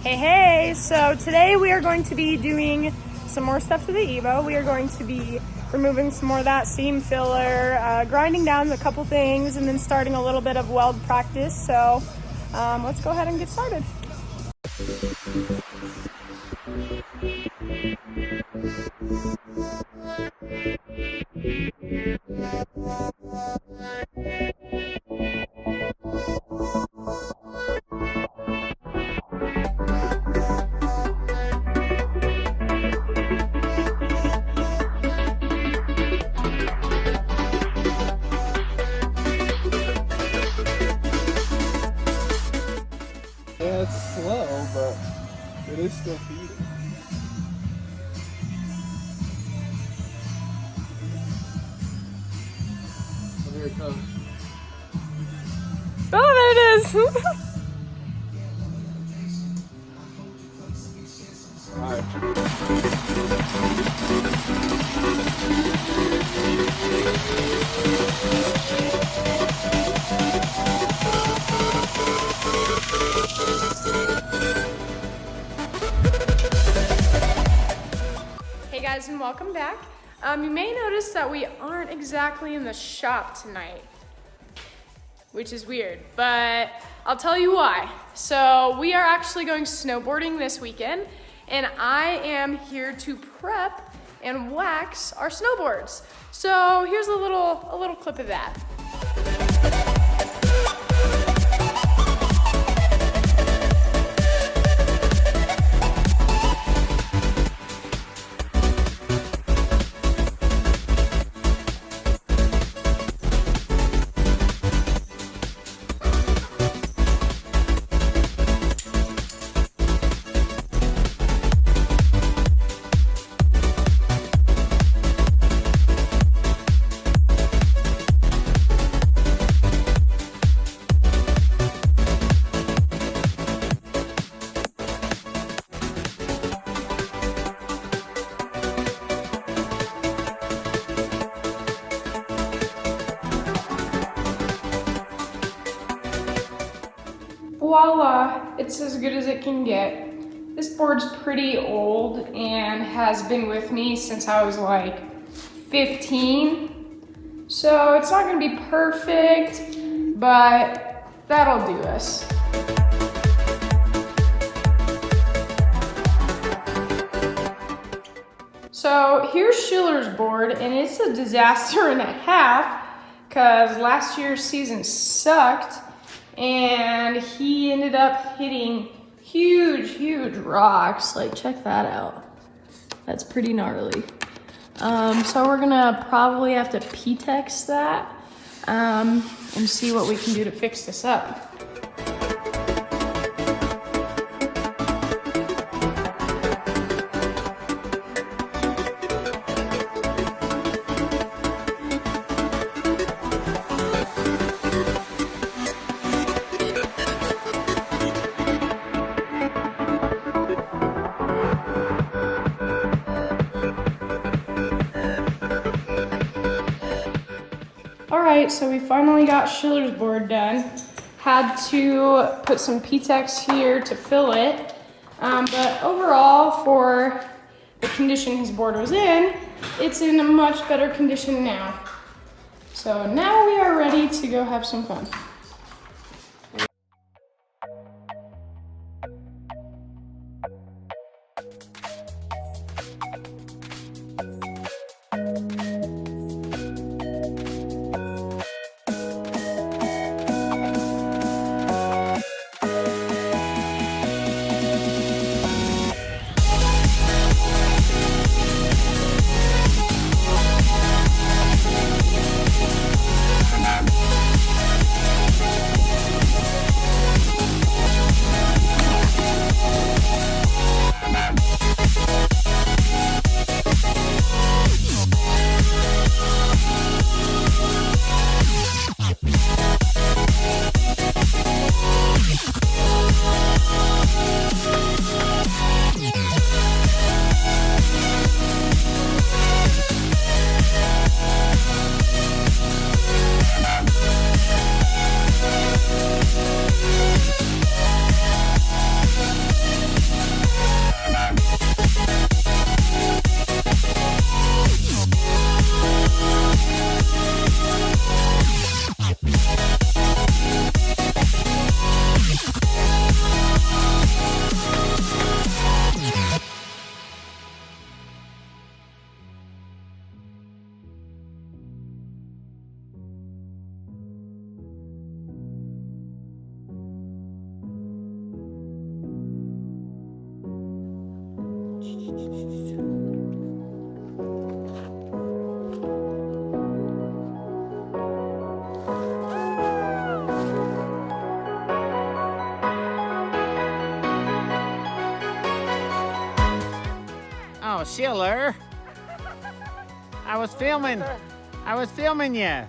Hey, so today we are going to be doing some more stuff to the Evo. We are going to be removing some more of that seam filler, grinding down a couple things, and then starting a little bit of weld practice. So let's go ahead and get started. Yeah, it's slow, but it is still feeding. Oh, here it comes. Oh, there it is. Hey guys, and welcome back. You may notice that we aren't exactly in the shop tonight, which is weird, but I'll tell you why. So we are actually going snowboarding this weekend, and I am here to prep and wax our snowboards. So here's a little clip of that. Voila, it's as good as it can get. This board's pretty old and has been with me since I was like 15. So it's not gonna be perfect, but that'll do us. So here's Schiller's board, and it's a disaster and a half because last year's season sucked. And he ended up hitting huge rocks. Like, check that out. That's pretty gnarly. So we're gonna probably have to P-tex that and see what we can do to fix this up. Alright, so we finally got Schiller's board done. Had to put some P-tex here to fill it. But overall, for the condition his board was in, it's in a much better condition now. So now we are ready to go have some fun. Oh, Schiller. I was filming you.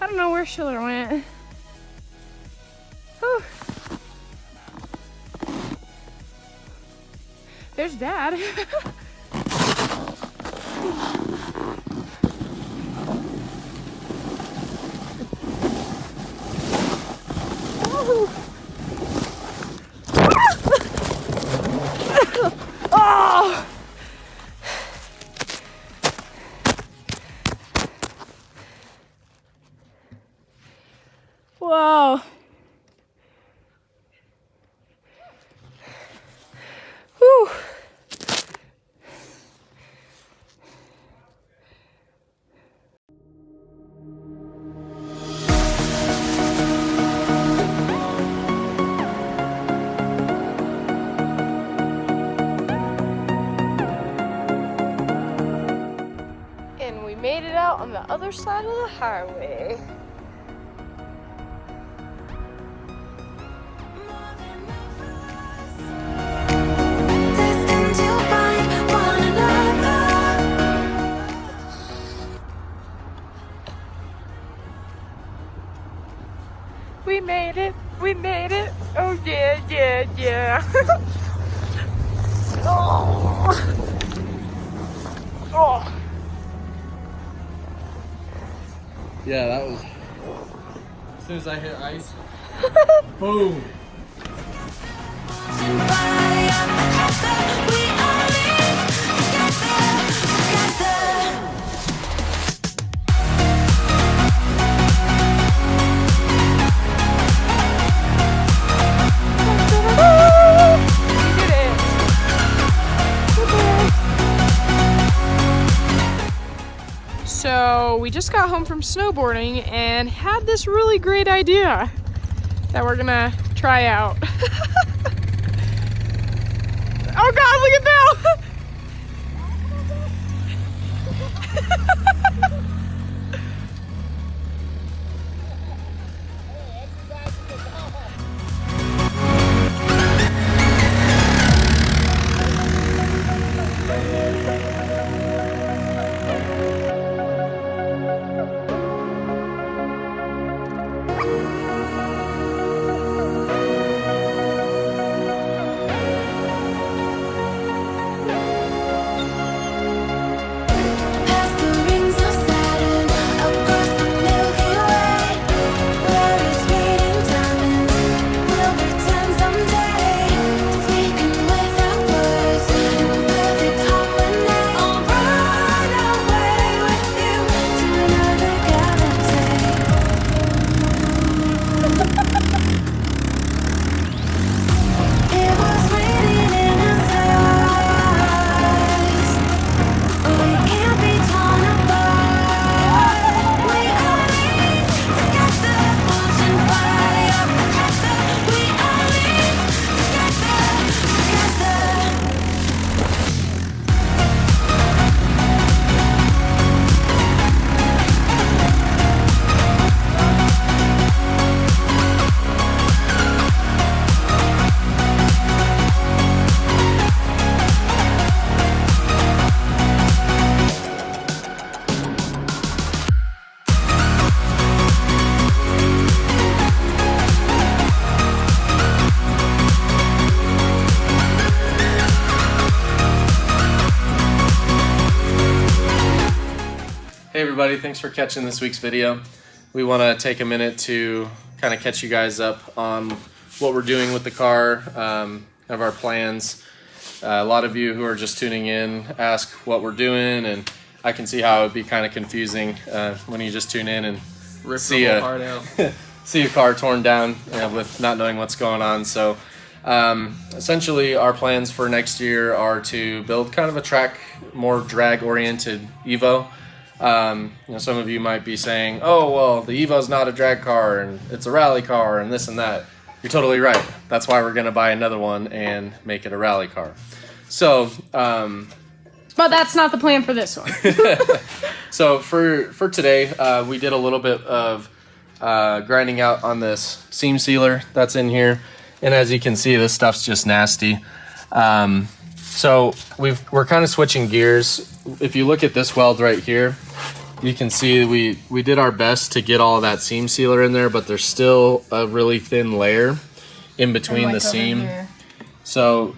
I don't know where Schiller went. Whew. There's Dad. Oh! Whoa. Whew. And we made it out on the other side of the highway. We made it. Oh yeah, yeah, yeah. Oh. Oh. Yeah, that was. As soon as I hit ice, boom. So we just got home from snowboarding and had this really great idea that we're gonna try out. Oh God, look at Belle! Hey everybody, thanks for catching this week's video. We want to take a minute to kind of catch you guys up on what we're doing with the car, of our plans. A lot of you who are just tuning in ask what we're doing, and I can see how it would be kind of confusing when you just tune in and see a car torn down with not knowing what's going on. So essentially our plans for next year are to build kind of a track, more drag oriented Evo. Some of you might be saying, oh, well, the Evo's not a drag car and it's a rally car and this and that. You're totally right. That's why we're going to buy another one and make it a rally car. So, but that's not the plan for this one. So for today, we did a little bit of grinding out on this seam sealer that's in here. And as you can see, this stuff's just nasty. So we're kind of switching gears. If you look at this weld right here, you can see we did our best to get all of that seam sealer in there, but there's still a really thin layer in between the seam. So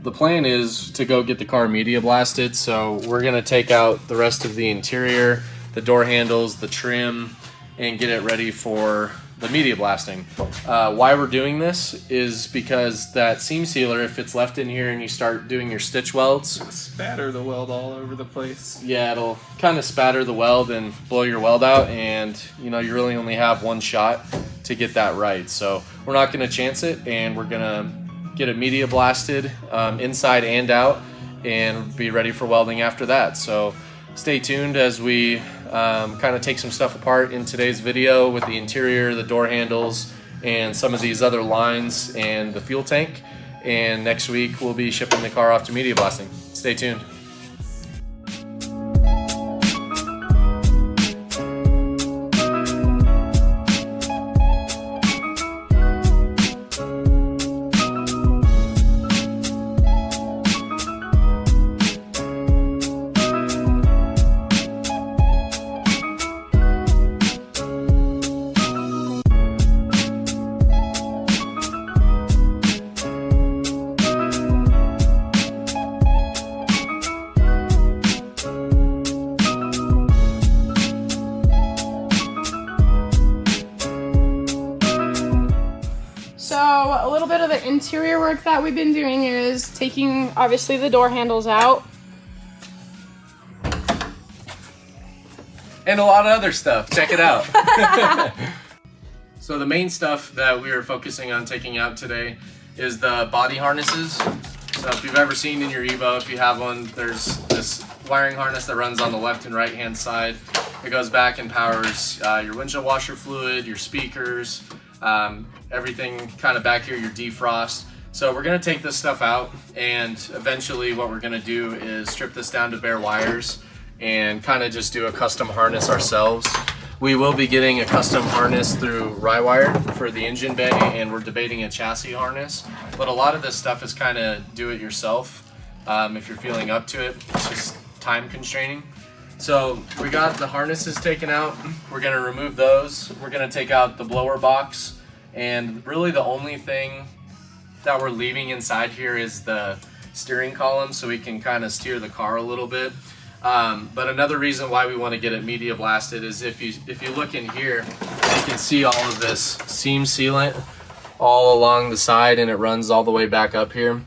the plan is to go get the car media blasted. So we're gonna take out the rest of the interior, the door handles, the trim, and get it ready for the media blasting. Why we're doing this is because that seam sealer, if it's left in here and you start doing your stitch welds, spatter the weld all over the place. Yeah, it'll kind of spatter the weld and blow your weld out, and you really only have one shot to get that right. So we're not going to chance it, and we're going to get it media blasted inside and out and be ready for welding after that. So stay tuned as we kind of take some stuff apart in today's video with the interior, the door handles, and some of these other lines and the fuel tank. And next week we'll be shipping the car off to media blasting. Stay tuned. So a little bit of the interior work that we've been doing is taking, obviously, the door handles out. And a lot of other stuff. Check it out. So the main stuff that we are focusing on taking out today is the body harnesses. So if you've ever seen in your Evo, if you have one, there's this wiring harness that runs on the left and right hand side. It goes back and powers your windshield washer fluid, your speakers, everything kind of back here, your defrost. So we're going to take this stuff out, and eventually what we're going to do is strip this down to bare wires and kind of just do a custom harness ourselves. We will be getting a custom harness through Rywire for the engine bay, and we're debating a chassis harness. But a lot of this stuff is kind of do it yourself if you're feeling up to it. It's just time constraining. So we got the harnesses taken out. We're going to remove those. We're going to take out the blower box. And really the only thing that we're leaving inside here is the steering column, so we can kind of steer the car a little bit. But another reason why we want to get it media blasted is if you look in here, you can see all of this seam sealant all along the side, and it runs all the way back up here.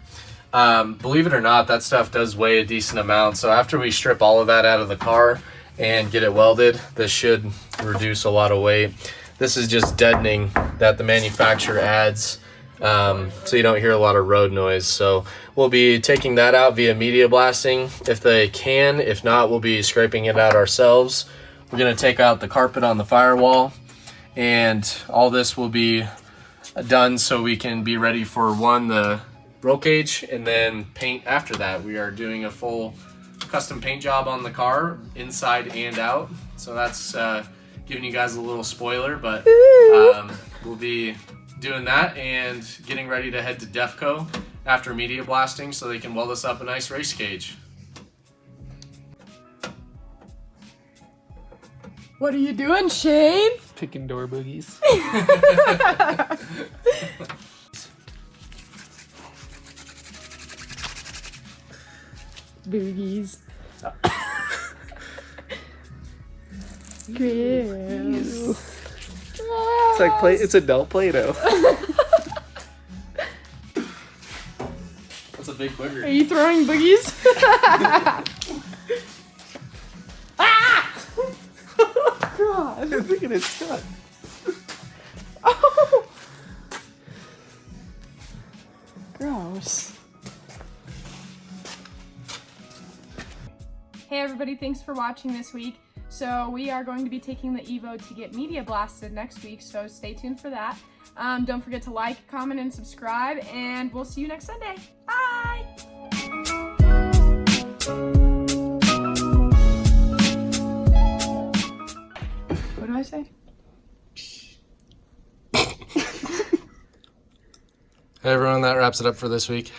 Believe it or not, that stuff does weigh a decent amount. So after we strip all of that out of the car and get it welded, this should reduce a lot of weight. This is just deadening that the manufacturer adds, so you don't hear a lot of road noise. So we'll be taking that out via media blasting if they can. If not, we'll be scraping it out ourselves. We're going to take out the carpet on the firewall, and all this will be done so we can be ready for the roll cage and then paint after that. We are doing a full custom paint job on the car inside and out. So that's giving you guys a little spoiler, but we'll be doing that and getting ready to head to Defco after media blasting so they can weld us up a nice race cage. What are you doing, Shane? Picking door boogies. Boogies. It's like it's adult Play-Doh. That's a big Are booger. you throwing boogies? God. Look at his cut. Oh. Gross. Hey everybody, thanks for watching this week. So we are going to be taking the Evo to get media blasted next week, so stay tuned for that. Don't forget to like, comment, and subscribe, and we'll see you next Sunday. Bye! What do I say? Hey everyone, that wraps it up for this week.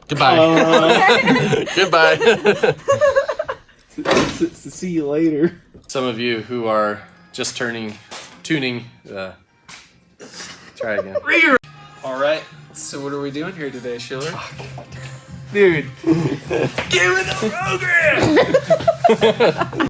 Goodbye. Goodbye. See you later. Some of you who are just tuning, try again. All right. So what are we doing here today, Schiller? Dude. Give it a program!